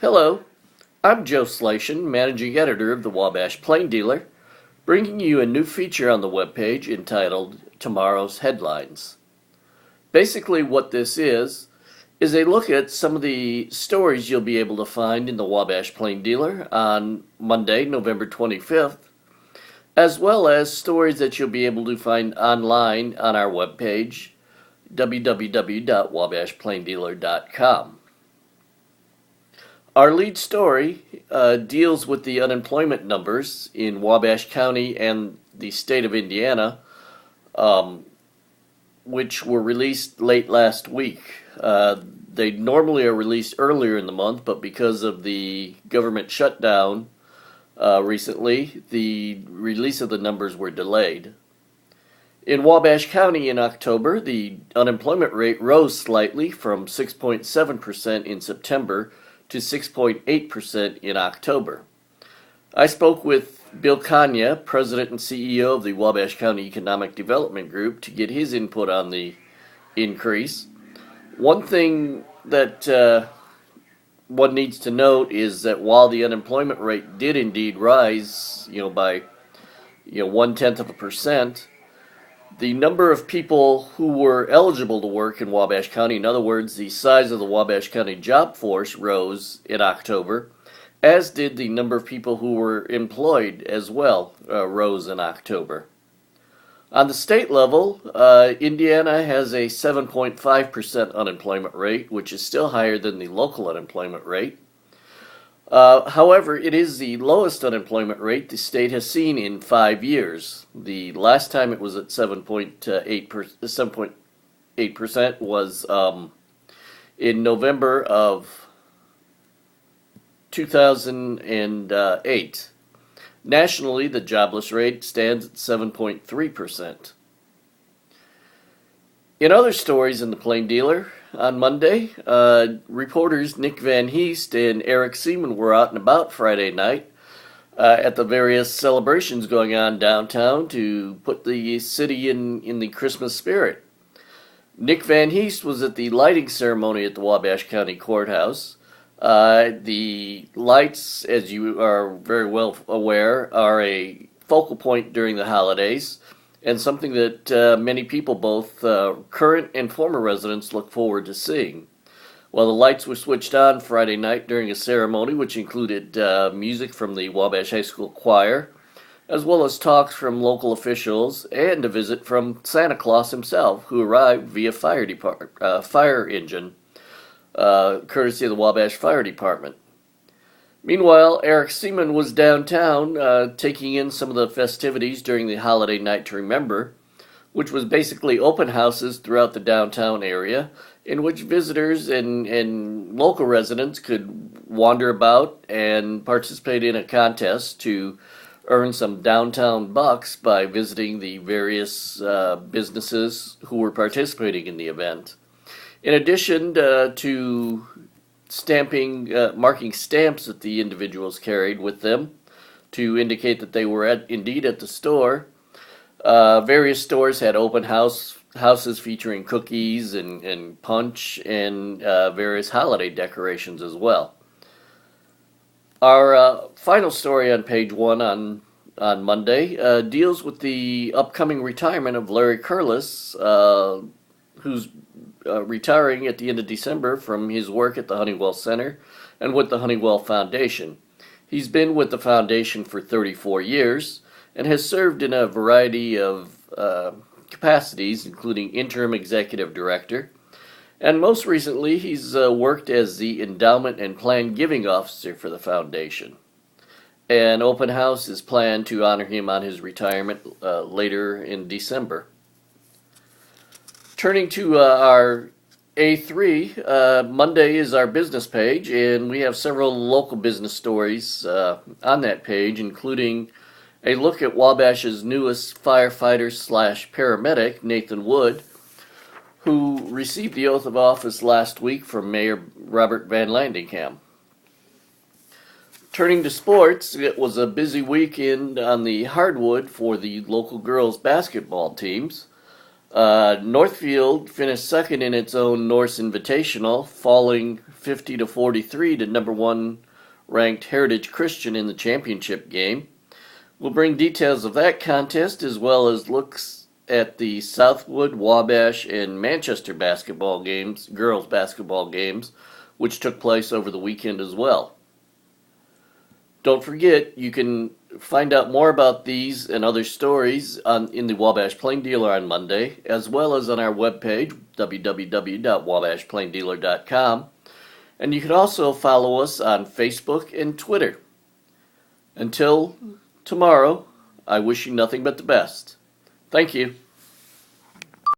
Hello, I'm Joe Slation, Managing Editor of the Wabash Plain Dealer, bringing you a new feature on the webpage entitled Tomorrow's Headlines. Basically what this is a look at some of the stories you'll be able to find in the Wabash Plain Dealer on Monday, November 25th, as well as stories that you'll be able to find online on our webpage, www.wabashplaindealer.com. Our lead story deals with the unemployment numbers in Wabash County and the state of Indiana, which were released late last week. They normally are released earlier in the month, but because of the government shutdown recently, the release of the numbers were delayed. In Wabash County in October, the unemployment rate rose slightly from 6.7% in September to 6.8% in October. I spoke with Bill Kanya, President and CEO of the Wabash County Economic Development Group, to get his input on the increase. One thing that one needs to note is that while the unemployment rate did indeed rise, by 0.1%, the number of people who were eligible to work in Wabash County, in other words, the size of the Wabash County job force, rose in October, as did the number of people who were employed as well, rose in October. On the state level, Indiana has a 7.5% unemployment rate, which is still higher than the local unemployment rate. However, it is the lowest unemployment rate the state has seen in 5 years. The last time it was at 7.8% was in November of 2008. Nationally, the jobless rate stands at 7.3%. In other stories in the Plain Dealer, on Monday, reporters Nick Van Heest and Eric Seaman were out and about Friday night at the various celebrations going on downtown to put the city in the Christmas spirit. Nick Van Heest was at the lighting ceremony at the Wabash County Courthouse. The lights, as you are very well aware, are a focal point during the holidays, and something that many people, both current and former residents, look forward to seeing. Well, the lights were switched on Friday night during a ceremony which included music from the Wabash High School Choir, as well as talks from local officials and a visit from Santa Claus himself, who arrived via fire engine, courtesy of the Wabash Fire Department. Meanwhile, Eric Seaman was downtown taking in some of the festivities during the holiday night to remember, which was basically open houses throughout the downtown area in which visitors and local residents could wander about and participate in a contest to earn some downtown bucks by visiting the various businesses who were participating in the event. In addition to marking stamps that the individuals carried with them to indicate that they were indeed at the store, various stores had open houses featuring cookies and punch and various holiday decorations as well. Our final story on page 1 on Monday deals with the upcoming retirement of Larry Curlis, who's retiring at the end of December from his work at the Honeywell Center and with the Honeywell Foundation. He's been with the foundation for 34 years and has served in a variety of capacities, including interim executive director, and most recently he's worked as the endowment and plan giving officer for the foundation. An open house is planned to honor him on his retirement later in December. Turning to our A3, Monday is our business page, and we have several local business stories on that page, including a look at Wabash's newest firefighter/paramedic, Nathan Wood, who received the oath of office last week from Mayor Robert Van Landingham. Turning to sports, it was a busy weekend on the hardwood for the local girls basketball teams. Northfield finished second in its own Norse Invitational, falling 50 to 43 to number one ranked Heritage Christian in the championship game. We'll bring details of that contest as well as looks at the Southwood, Wabash, and Manchester basketball games, girls basketball games, which took place over the weekend as well. Don't forget, you can find out more about these and other stories in the Wabash Plain Dealer on Monday, as well as on our webpage, www.wabashplaindealer.com. And you can also follow us on Facebook and Twitter. Until tomorrow, I wish you nothing but the best. Thank you.